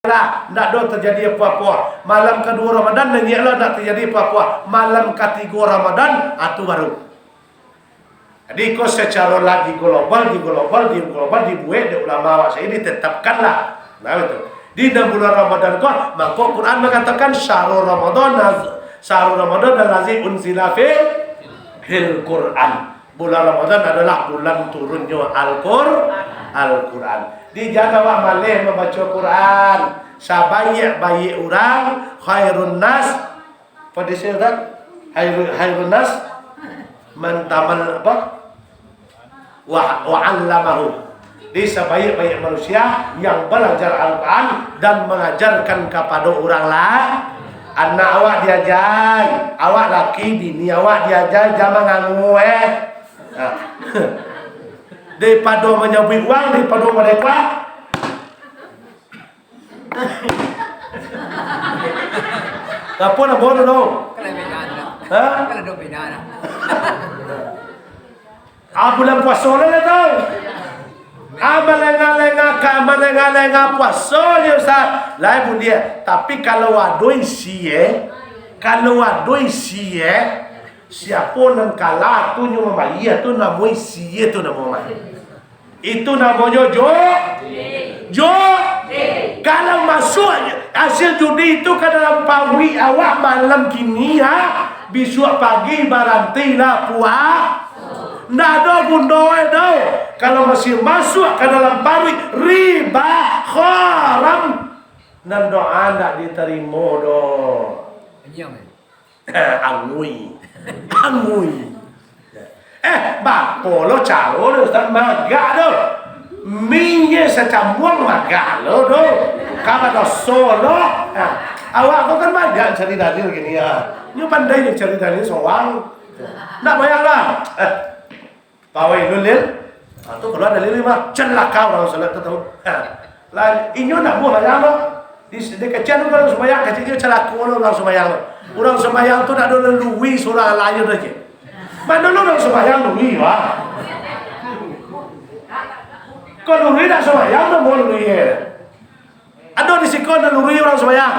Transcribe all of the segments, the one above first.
lah, nak do terjadi apa-apa. Malam kedua Ramadan dan lah nak terjadi apa-apa. Malam ketiga Ramadan itu baru. Jadi kau secara lagi global dibuat di ulama awak saya ditetapkanlah. Nah itu. Di dalam bulan Ramadan kau, maka Quran mengatakan syahrul Ramadan allazi unzila fil Quran. Bulan Ramadan adalah bulan turunnya Al-Quran. Dijaga awak malih membaca Quran. Sabaik-baik orang khairun nas. Apa disebut? Khairun nas man tamal apa? Wa 'allamahu. Di sebaik-baik manusia yang belajar Al-Quran dan mengajarkan kepada orang lain. Anak awak diajar, awak laki bini awak diajar jangan nganggu daripada menyebut uang daripada mereka apa nak bodoh tu? Kalau beda bulan puasa lah tu. Malenga puasa je Ustaz. Lain pun dia. Tapi kalau adoi sie, siapa nang kalah tu nyu mamaya tu namoi sie tu nama. Itu namanya jo. Kalau masuk hasil judi itu ke dalam pawai awak malam kini besok pagi barantilah puas. Nggak ada gundoe dah. Kalau masih masuk ke dalam pawai riba haram dan doa tak diterima doh. Angui. Bapa lo calo lo Ustaz magak doh. Minye secamuang magak lo doh. Kalau dah solo, awak kau kan magak cari dalil gini ya. Ni pandai ni cari dalil soang. Nak bayang lah. Pawai lulil, tu keluar dari lima celaka orang salat tu tahu. Lain, inyo nak buat bayang lo. Di kecil tu orang sembahyang kecil celaka orang sembahyang. Orang sembahyang tu nak ada lui surah lain aja. Mana orang sembahyang lui wah. Kalau lui tak sembahyang tu mau lui. Ada di sikon ada lui orang sembahyang.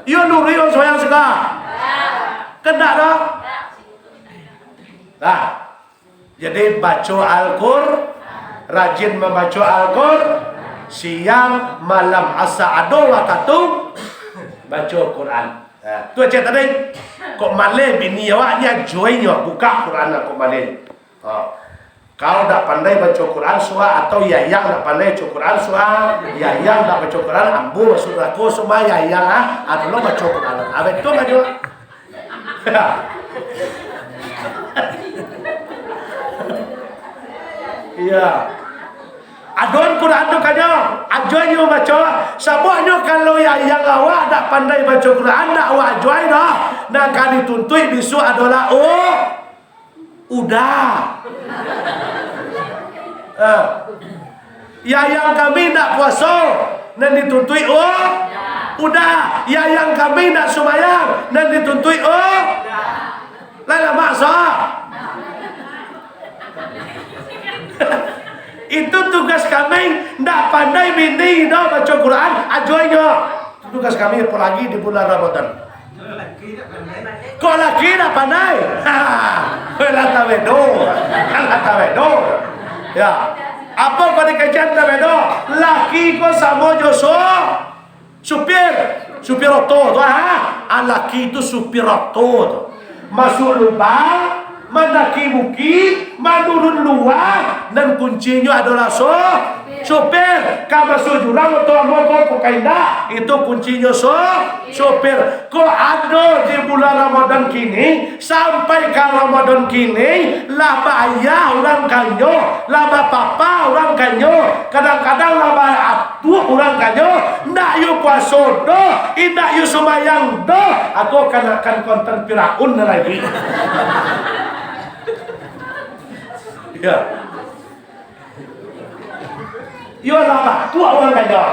Iyo lui orang sembahyang sekarang. Kena dah. Nah, jadi baca Al-Qur'an, rajin membaca Al-Qur'an, siang, malam, asa ada waktu baca Quran. Tu aja tadi. Kok malih bini awaknya joinnya buka Quran kok malih. Kau dak pandai baca Quran suah atau yayang dak pandai baca Quran suah, yayang dak baca Quran ambu masuk aku semua yayang atau lo baca Quran. Abet tu aja. Iya. Adon Quran tu kanyo, ajoinyo baca. Saboknyo kalau yang awak dak pandai baca Quran dak awak ajoin dah. Nak kan dituntui besok adalah udah. Yang kami nak puasa dan dituntui udah. Yang kami nak sembahyang dan dituntui lain maksa. Itu tugas kami. Ndak pandai bini dah baca Quran ajoinnya. Tugas kami apalagi di bulan Ramadan. Kok laki dah pandai? Lata bedo. Ya. Apa kau dikejar tak bedo? Laki kau sama Joso. Supir oto tu laki itu supir oto tu. Masuk lubang, mendaki bukit, menurun luar, dan kuncinya adalah sopir. Kau masuk jurang atau mogok kau kaindah, itu kuncinya sopir. Kau ada di bulan Ramadan kini sampai ke Ramadan kini, laba ayah orang kanyo, laba papa orang kanyo, kadang-kadang laba atuh orang kanyo. Ndak yu puasa do, indak yu sembahyang do, aku akan konten Firaun lagi. Ya. Yo laba tua orang kanyo.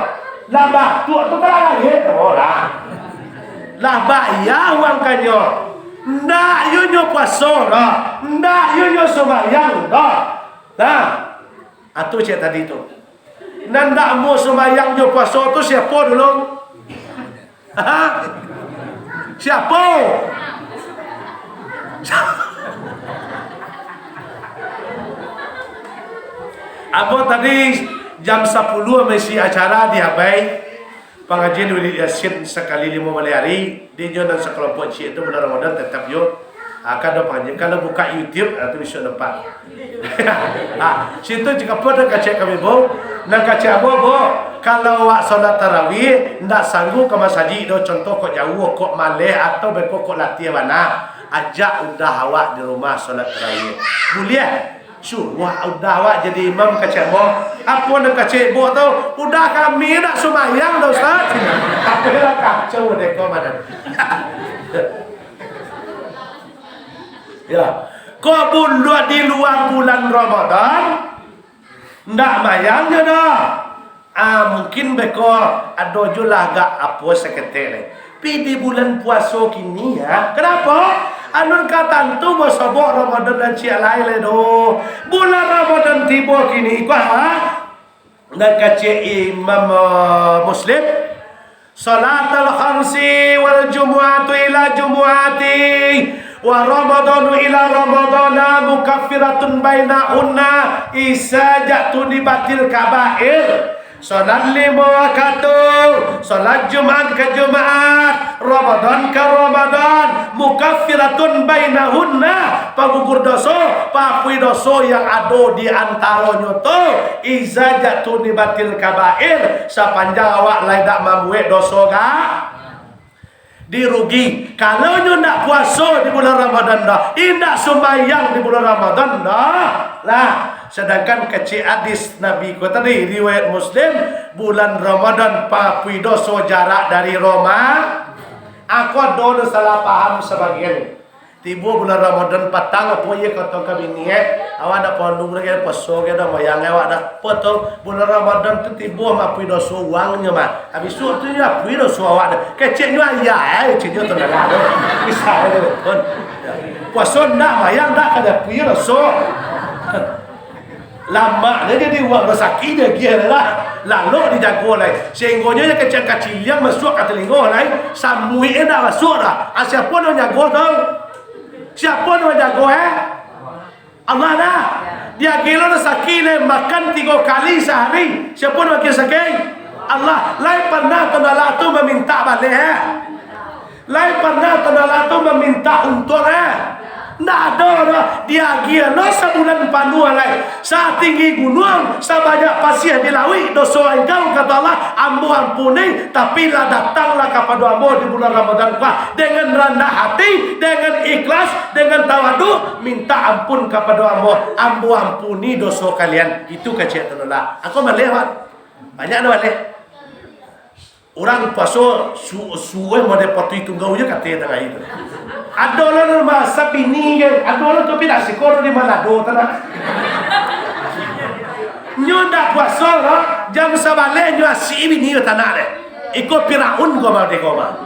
Laba tua tu kan lagi orang. Laba ya orang kanyo. Ndak yu nyo puasa do, ndak yu nyo sembahyang do. Nah, atu cek tadi tu. Nanda mau sembahyang jo puasa tu siapa dulu? Siapa? Abo tadi jam 10 masih acara di Abai pengajian Wirid Yasin sekali 5 hari di jonan sekelompok cik itu bulan Ramadan tetap yo akan ada pengajian. Kalau buka YouTube itu bisa dapat. Situ jika pun nak cek kami bo, nak cek abo bo. Kalau awak solat tarawih ndak sanggup ke masjid do contoh kok jauh kok Malay atau bekok kok Latih mana, ajak udah awak di rumah solat tarawih. Boleh? Wah udah awak jadi imam kacek bo. Apa nak kacek bo tu? Udah kami nak sembahyang dah Ustaz. Apa lah kacau dek kau mana? Ya, kau bulan di luar bulan Ramadan, ndak mayang je dah. Mungkin beko ada julah gak apa seketere. Pi di bulan puasa kini ya. Kenapa? Anun kata tu masabok Ramadan dan cia lain le do. Bulan Ramadan tiba kini ku nak kace Imam Muslim salatul khamsi wal jumu'atu ila jumu'ati wa ramadanu ila ramadana mukaffiratun bainahunna isajatu dibatil kabair. Salat 5 waktu, salat Jumat ke Jumat, Ramadan ke Ramadan, mukaffiratun bainahunna, pagugur dosa, papui dosa yang ada di antaranya tu, iza jatuni batil kabair, sepanjang awak lai dak mambuat dosa gak dirugi. Kalau nyo nak puasa di bulan Ramadan dah, indak sembahyang di bulan Ramadan dah. Lah, sedangkan kecil hadis Nabi ku tadi riwayat Muslim, bulan Ramadan papui dosa jarak dari Roma. Aku ada salah paham sebagian. Tiba bulan Ramadan patang apa ye kata kami ni awak dak pondung lagi puasa ke dah mayang awak dah potong bulan Ramadan tu tiba mapui dosa wangnya mah. Habis tu ya pui dosa awak dah. Kecil ni ayah cik tu dah ada. Bisa ada pun. Puasa nak mayang dak ada pui dosa. Lama dia jadi uang rezeki dia kira lah. Lalu dijago lagi. Sehinggonya kecil-kecil yang masuk ke telinga lagi. Samui dah masuk dah. Siapa nak jago tu? Siapa nak jago Allah dah. Dia kilo rezeki le makan 3 kali sehari. Siapa nak makan rezeki? Allah. Lain pernah tanah tu meminta balik Lain pernah tanah tu meminta untung Nggak ada dah. Dia gila sebulan panuh lagi. Saat tinggi gunung, sebanyak pasir di laut, dosa engkau kata Allah, ambu ampuni. Tapi lah datanglah kepada ambu di bulan Ramadan dengan rendah hati, dengan ikhlas, dengan tawadu, minta ampun kepada ambu. Ambu ampuni dosa kalian. Itu kecil tenulah. Aku melihat banyak dah balik. Orang puasa suwe mau depati tunggu je kata tengah itu. Ada orang masa bini ke, ada orang tu pindah sekolah di Manado tanah. Nyo dak puasa lah, jam sabale nyo asi bini tanah le. Ikut Firaun ko mau dekoma.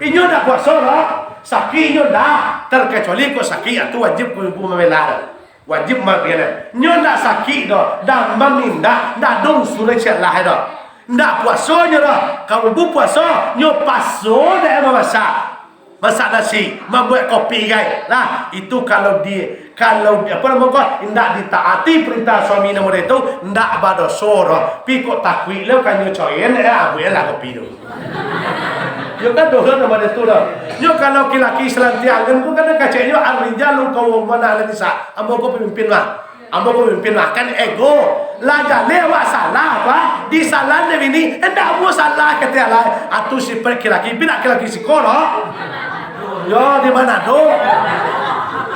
Nyo dak puasa lah, sakit nyo dah, terkecuali ko sakit itu wajib ko ibu memelar. Wajib magene. Nyo dak sakit dah, dak memindah, dak dong surat celah dah. Ndak puasanya dah. Kalau bu puasa, nyo paso dah masak. Masak nasi, membuat kopi guys. Lah, itu kalau apa namanya ndak ditaati perintah suami nama dia tu, ndak berdosa. Pi kok takwi le kan nyo coyen abu lah kopi tu. Yo kan dosa nama dia tu dah. Yo kalau laki-laki selantiangan ku kan kacanya ar-rijalu qawwamuna 'ala nisa. Ambo ko pemimpin mah. Ambo pemimpin makan ego. Lah jale awak salah apa? Di salah dia ini hendak mu salah kata lah. Atu si laki-laki bila laki-laki sekolah. Yo di mana tu?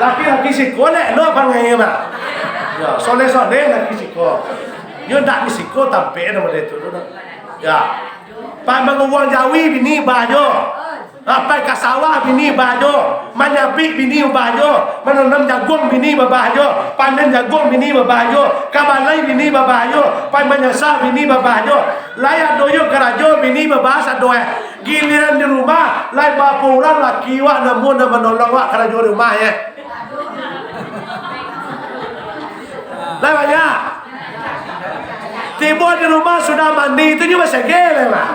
Laki-laki sekolah lo pangai mah. Yo soleh-soleh laki sekolah. Yo ndak di sekolah tampe nama dia tu. Ya. Pak menguang Jawi bini bajo. Apa ke sawah bini bajo, menyabik bini bajo, menanam jagung bini bajo, panen jagung bini bajo, kabalai bini bajo, pan menyasar bini bajo, layak doyok kerajo bini bahasa doa. Giliran di rumah, layak bapa orang laki wak namun menolong wak kerajo rumah ya. Layak banyak. Tiba di rumah sudah mandi, itu juga segel lah.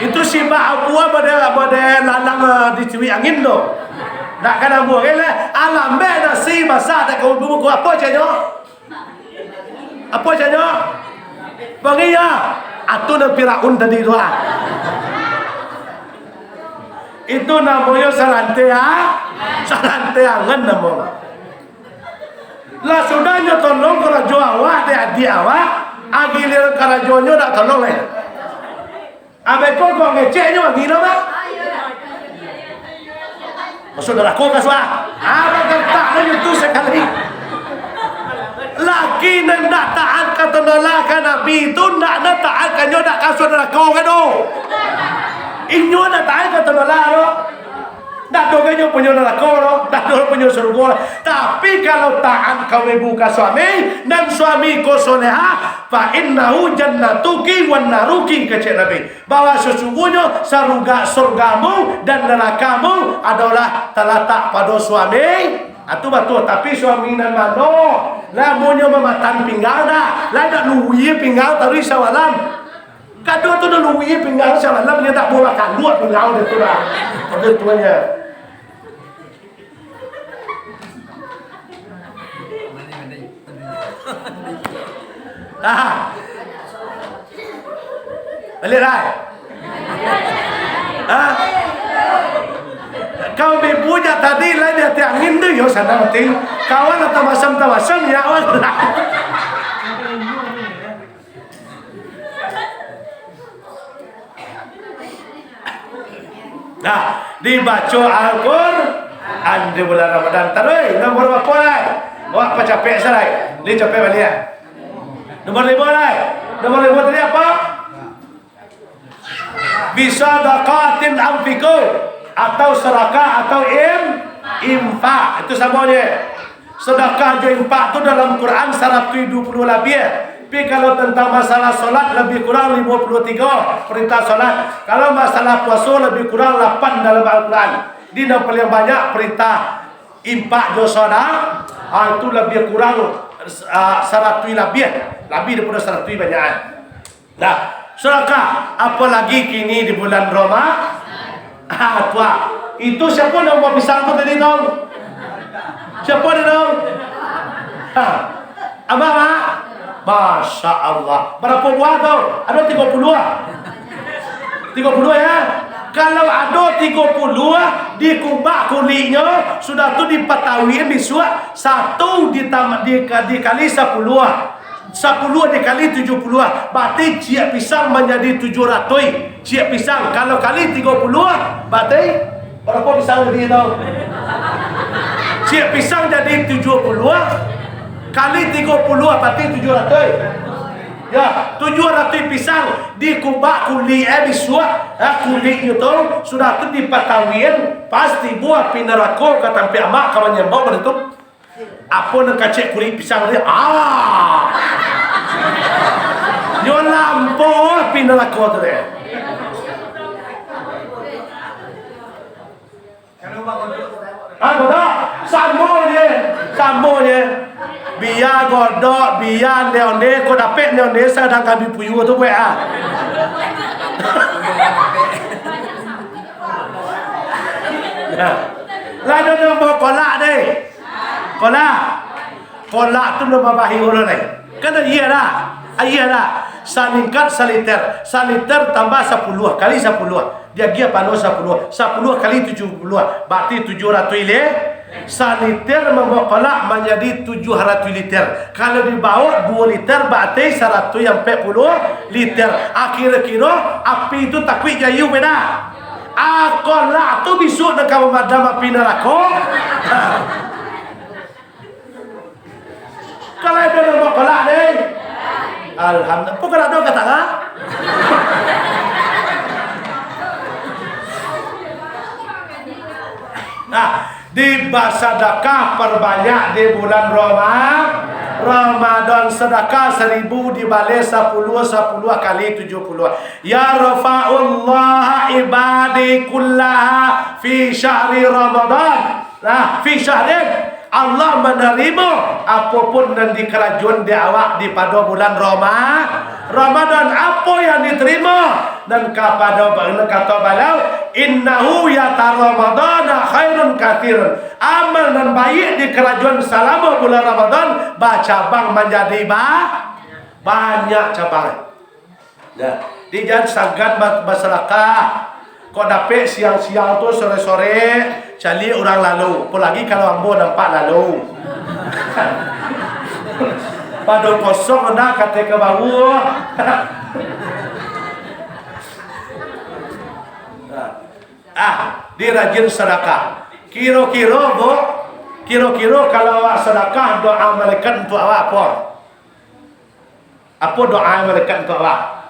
Itu si mbak buah pada lalang di ciwi angin tu. Nak kena buah kan lah. Alam nasi masak tak kau buku apa saja? Apa saja? Bagi ya. Atu na Firaun tadi tu ah. Itu namanya saranteangan namanya. Lah sudahnya tolong kerajo awak de adik awak, agilir kerajonyo nak tolong leh. Abe kau ngeceknya bagi lo mak. Saudara kau kaswa. Abang tak nak itu sekali. Laki nak taat kata nolak Nabi itu nak taat kan yo nak saudara kau kan do. Inyo nak taat kata nolak lo. Tak doa nyo punya neraka lo, tak doa punya surga. Tapi kalau taat kau buka suami dan suami kau soleha, fa innahu jannatuki wan naruki kata Nabi. Bahwa sesungguhnya surgamu dan nerakamu adalah terletak pada suami. Itu betul. Tapi suami nan mano, lamunnya mematan pinggang dah, lah dak luwi pinggang tari sawalam. Kado tu dah luwi pinggang sawalam dia tak boleh makan luat pinggang dia tu dah. Betul tuanya. Balik rai. Kau bebuja tadi lah dia tiangin tu yo sana mati. Kawan atau masam ya awal. Nah, dibaca Al-Quran di bulan Ramadan. Terus nombor berapa lah? Wah, apa capek sarai? Li capek balik. Nomor 5 lah. Nomor 5 tadi apa? Bisa dakatin amfiku atau sedekah atau infak. Itu samanya. Sedekah dan infak itu dalam Quran 120 lebih. Tapi kalau tentang masalah solat lebih kurang 53 perintah solat. Kalau masalah puasa lebih kurang 8 dalam Al-Quran. Di yang paling banyak perintah infak dan solat. Itu lebih kurang 100 lebih daripada 100 banyak. Nah, sedekah apalagi kini di bulan Ramadan. Tua. Itu siapa yang mau pisang tu tadi dong? Siapa dia dong? Abang mak? Masya Allah. Berapa buah tu? Ada 30 ah. 30 ya. Kalau ada 30 dikubak kulitnya sudah tu dipatawiin disuak satu dikali 10. 10 dikali 70. Berarti ciak pisang menjadi 700. Ciak pisang kalau kali 30 berarti berapa pisang jadi tu? Ciak pisang jadi 70 kali 30 berarti 700. Ya, 700 pisang dikubak kulit disuak kulitnya tu sudah tu dipatawin pasti buah pinarako kata pi amak kawan nyembau pada tu. Apa nak kacik kulit pisang dia? Yo lampo pinarako tu dia. Godok, sambung je. Biar godok, biar leonde, kau dapat leonde sedang kami puyu tu buat ah. Lain dia mau kolak deh. Kolak tu nama bahi orang ni. Kata iya dah. Salingkat saliter tambah 10 kali 10. Dia gia pano 10 kali 70 berarti 700 le. Saliter membawa kolak menjadi 700 liter. Kalau dibawa 2 liter berarti 140 liter. Akhir-kira api itu takwik jayu beda. Kolak tu bisuk nak memadam api neraka. Kalau ada membawa kolak ni alhamdulillah. Pukul ada kata tak? Nah, di sedekah perbanyak di bulan Ramadan. Sedekah 1000 dibalik 10 kali 70. Ya rafa'ullah ibadi kullaha fi syahri Ramadan. Nah, fi syahrin Allah menerima apapun yang di kerajaan di awak di pada bulan Ramadan. Apa yang diterima? Dan kepada kata beliau, innahu yata Ramadana khairun katsirun. Amal dan baik di kerajaan selama bulan Ramadan bercabang menjadi banyak cabang. Ya, di jangan sangat bersedekah. Kau dapat siang-siang tu sore-sore cari orang lalu. Apalagi kalau ambo nampak lalu. Pada kosong nak kata ke bawah. Dia rajin sedekah. Kira-kira kalau awak sedekah doa malaikat untuk awak apa? Apa doa malaikat untuk awak?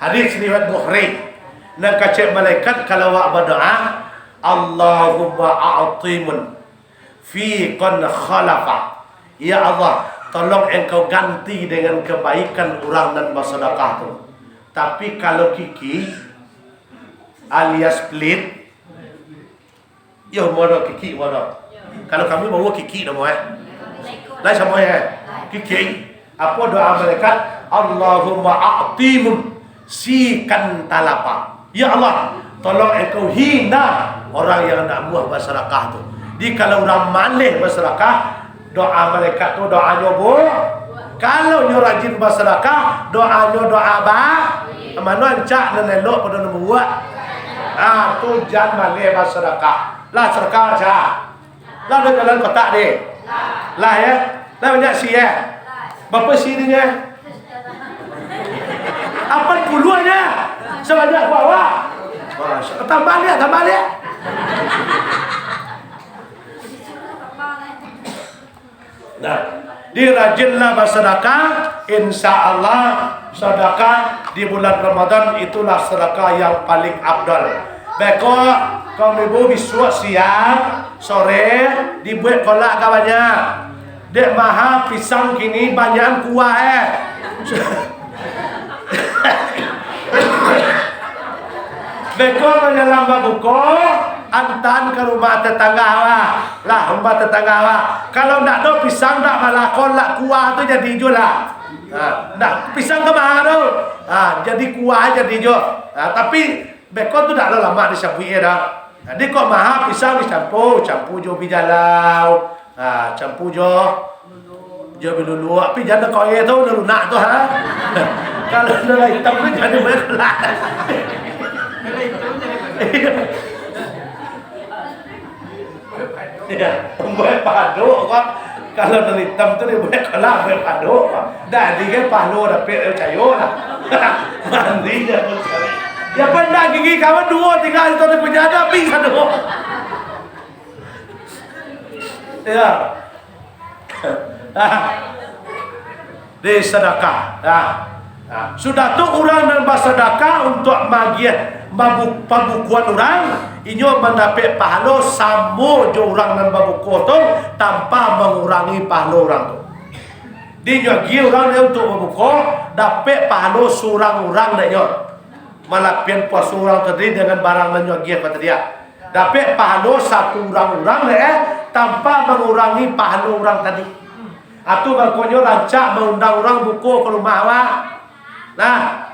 Hadis riwayat Bukhari. Nak kacik malaikat kalau awak berdoa, Allahumma a'timun fi qan khalafa. Ya Allah, tolong engkau ganti dengan kebaikan orang dan bersedekah tu. Tapi kalau kiki alias pelit, ya mana kiki mana? Kalau kami bawa kiki nama lain sama kiki. Apa doa malaikat? Allahumma a'timun sikan talapa. Ya Allah, tolong engkau hina orang yang nak buat bersedekah tu. Di kalau orang malih bersedekah, doa malaikat tu doanya kalau nyo rajin bersedekah, doanya doa mana encak dan elok pada nak buat. Tu jangan malih bersedekah. Lah sedekah aja. Lah ada jalan kotak dia. Lah ya. Lah banyak si ya. Berapa si dia? Apa puluhnya? Sebanyak bawah. Tambah lihat. Nah, dirajinlah bersedekah. Insya-Allah sedekah di bulan Ramadan itulah sedekah yang paling afdal. Bekok kaum ibu bisuak siang, sore dibuat kolak ke banyak. Dek maha pisang kini banyak kuah Bekor menyelam buko antan ke rumah tetangga awak. Lah rumah tetangga awak. Kalau nak do pisang nak malah kolak kuah tu jadi hijau lah. Nak pisang ke mana tu? Jadi kuah jadi hijau. Tapi bekor tu dah lama disampui dah. Jadi kok mahal pisang dicampur jo bijalau. Campur jo bilulu. Tapi jangan kau tu dah lunak tu Kalau dah hitam tu jadi berkelak. Ya, buat padu kok. Kalau dari hitam tu dia buat kelak buat padu kok. Dah dia padu dapat cayo lah. Mandi dia pun sekali. Ya pernah gigi kawan 2-3 tahun penjara bisa tu. Ya. Di sedekah. Sudah tu orang dan bersedekah untuk bagian pembukuan orang, inyo mendapat pahala sama jo orang dan berbuku tu tanpa mengurangi pahala orang tu. Dinyo gi orang dia untuk berbuku dapat pahala seorang orang dia. Malapian puas orang tadi dengan barang nanyo gi kata dia. Dapat pahala satu orang tanpa mengurangi pahala orang tadi. Atau bangkonyo rancak mengundang orang buku ke rumah awak. Nah,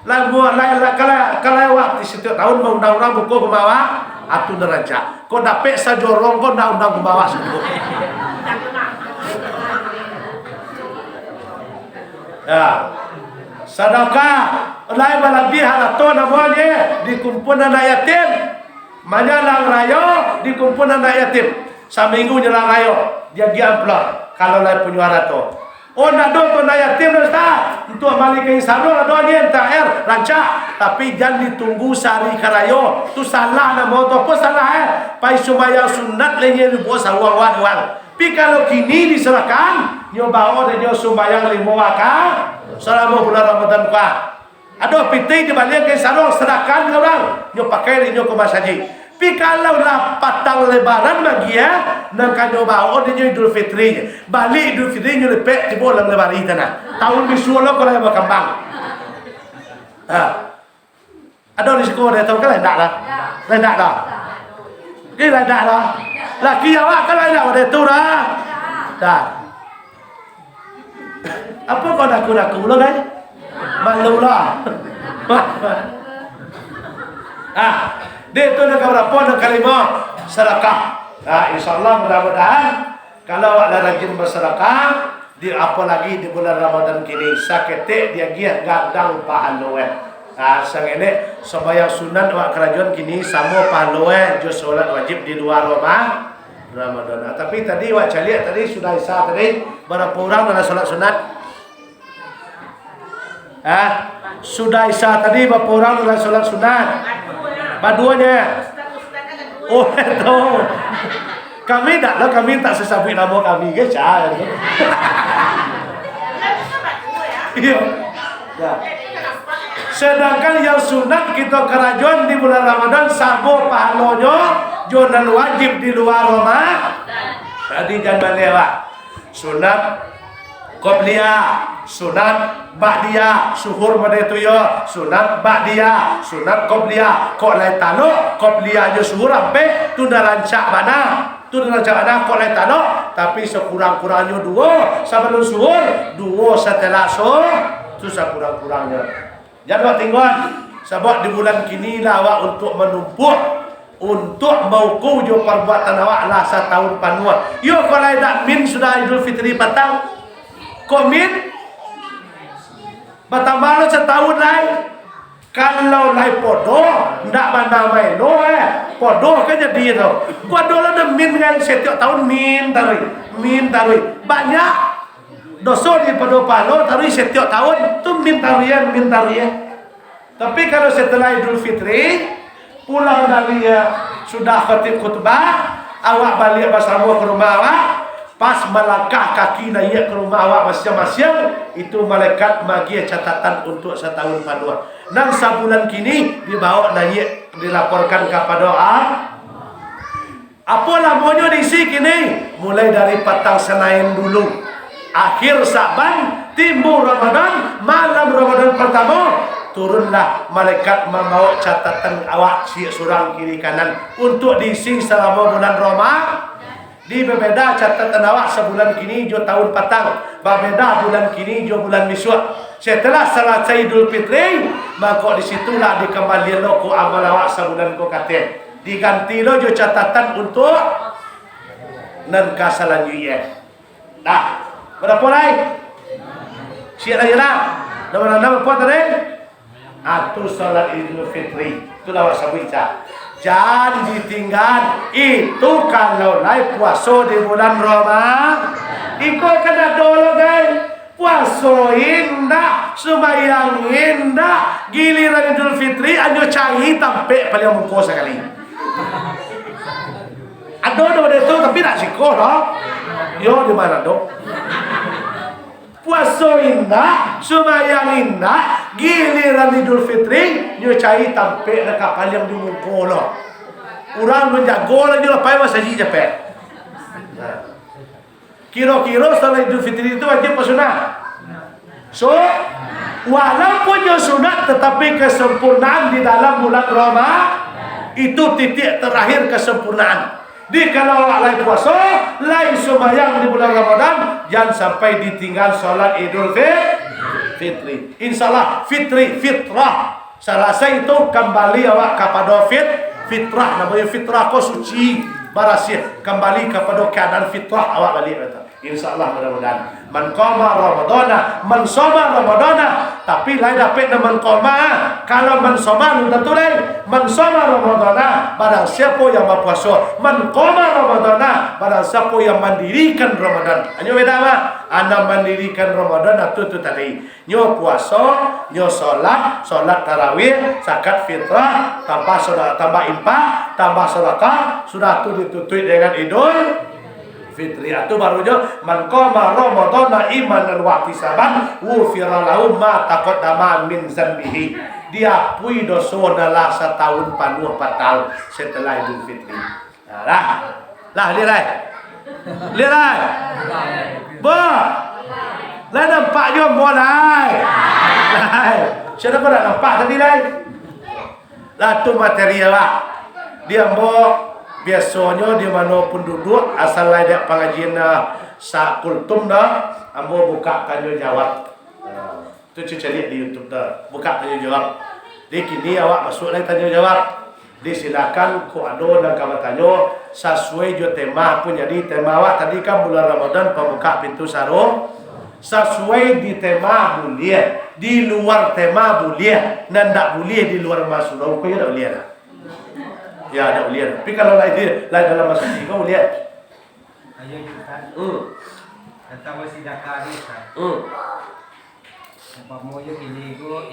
kalau waktu setiap tahun mengundang orang buku ke bawah, atau neraca. Kau dapat sajorong kau nak undang ke bawah semua. Ya, sedekah. Lain balabih halato namanya dikumpul anak yatim. Menyalang raya dikumpul anak yatim. Seminggu nyelang raya dia giamplor. Kalau lain penyuara tu. Oh nak do tu nak yatim dah Ustaz. Untuk balik ke insano ada dia TR rancak. Tapi jangan ditunggu sehari karayo. Tu salah nama tu apa salah Pai sembahyang sunat lagi buat sawang-wang. Tapi kalau kini diserahkan, nyo bawa dan nyo sembahyang 5 wakat selama bulan Ramadan ka. Ada piti dibalik ke insano sedekahkan ke orang. Nyo pakai nyo ke masjid. Tapi kalau lah patang lebaran bagi nak kanyo bawa dia Idul Fitri. Balik Idul Fitri nyo lepek tiba dalam lebaran tanah. Tahun bisu lo kalau berkembang. Ada di sekolah dia tahu kan lendak lah. Lendak dah. Ini lendak lah. Laki awak kalau ada pada itu dah. Dah. Apa kau daku-daku lo kan? Malu lah. Dia tu nak berapa nak kelima sedekah. InsyaAllah mudah-mudahan kalau awak rajin bersedekah, di apa lagi di bulan Ramadan kini saketik dia giat gadang pahala. Sangene sembahyang sunat awak kerajaan kini sama pahala jo solat wajib di luar Ramadan. Tapi tadi awak caliak tadi sudah isya tadi berapa orang dalam solat sunat? Sudah isya tadi berapa orang dalam solat sunat? Baduanya. Oh itu. Kami tak lah, kami tak sesabit nama kami ke cah. Iya. Sedangkan yang sunat kita kerajaan di bulan Ramadan sabo pahalanya jonan wajib di luar Ramadan. Tadi jangan lewat. Sunat qobliyah, sunat ba'diyah, suhur pada itu ya, sunat ba'diyah, sunat qobliyah. Kok lain taluk qobliyah je suhur sampai tu dah rancak mana? Tu dah rancak mana kok lain taluk, tapi sekurang-kurangnya dua sebelum suhur, dua setelah suhur, tu sekurang-kurangnya. Jangan tinggal sebab di bulan kini lah awak untuk menumpuk untuk mauku jo perbuatan awak lah setahun panuh. Yo kalau dak min sudah Idul Fitri patang. Komin batang malu setahun lain. Kalau lain podo ndak mana main podo kan jadi tu. Podo lah dah min kan setiap tahun min tarui banyak dosa di podo palo tarui setiap tahun tu min taruyan. Tapi kalau setelah Idul Fitri pulang dari sudah khatib khutbah, awak balik bersama ke rumah awak. Pas melangkah kaki naik ke rumah awak masing-masing, itu malaikat bagi catatan untuk setahun panuh. Nang sebulan kini dibawa naik dilaporkan kepada apa namanya di sini kini? Mulai dari petang Senin dulu, akhir Sa'ban, timbul Ramadan, malam Ramadan pertama, turunlah malaikat membawa catatan awak si surang kiri kanan untuk diisi selama bulan Ramadan. Di berbeda catatan awak sebulan kini jo tahun patang, berbeda bulan kini jo bulan miswak. Setelah selesai Idul Fitri, maka di situlah dikembalikan lo ko amal awak sebulan ko kate. Diganti lo jo catatan untuk nan kasalanjuye. Dah, berapa lagi? Siap lagi lah. Nama apa tadi? Atu salat Idul Fitri. Itulah awak sebut cak. Jangan ditinggal. Itu kalau naik puasa di bulan Ramadan. Ikut kena dulu guys. Puasa indah, sembahyang indah, giliran Idul Fitri anjo cari tampek paling muka sekali. Ada itu tapi tak sikoh dah. Yo di mana dok? Puasa indah, sembahyang indah, giliran Idul Fitri nyo cari tampek dekat paling di muka lo. Orang menjago lah je lepas masa ji cepet. Kira-kira setelah Idul Fitri itu wajib apa sunat? So, walaupun yang sunat tetapi kesempurnaan di dalam bulan Ramadan itu titik terakhir kesempurnaan. Di kalau awak lain puasa, lain sembahyang di bulan Ramadan, jangan sampai ditinggal solat Idul Fitri. InsyaAllah fitrah. Selesai itu kembali awak kepada fitrah. Namanya fitrah kau suci, barasih. Kembali kepada keadaan fitrah awak balik. InsyaAllah mudah-mudahan. Man qama Ramadana, man shoma Ramadana. Tapi lain dapat man qama. Kalau man shoma tentu lain. Man shoma Ramadana, barang siapa yang berpuasa. Man qama Ramadana, barang siapa yang mendirikan Ramadan. Hanya beda apa? Anda mendirikan Ramadan itu tadi. Nyo puasa, nyo solat tarawih, zakat fitrah, tambah sedekah, tambah infak, tambah sedekah, sudah itu ditutup dengan Idul Fitri. Itu barunya man qama Ramadana imanan wa ihtisaban ghufira lahu ma taqaddama min dzambihi. Diakui dosa dalam setahun penuh batal setelah Idul Fitri. Lah lihat. Lah nampak je mulai. Siapa kau nak nampak tadi lah? Lah tu material lah. Dia mau biasanya di mana pun duduk asal ada pengajian sa kultum dah ambo buka tanya jawab. Itu cari di YouTube dah. Buka tanya jawab. Di kini awak masuk lagi tanya jawab. Disilakan ku ado dan kamu tanya sesuai jo tema pun. Jadi tema awak tadi kan bulan Ramadan pembuka pintu sarung. Sesuai di tema boleh, di luar tema boleh, dan tak boleh di luar masuk. Kau ya tak boleh lah. Ya tak boleh. Tapi kalau lain dalam masuk kau boleh. Ayo kita. Kata wasi dakari kan. Apa mau yo ini go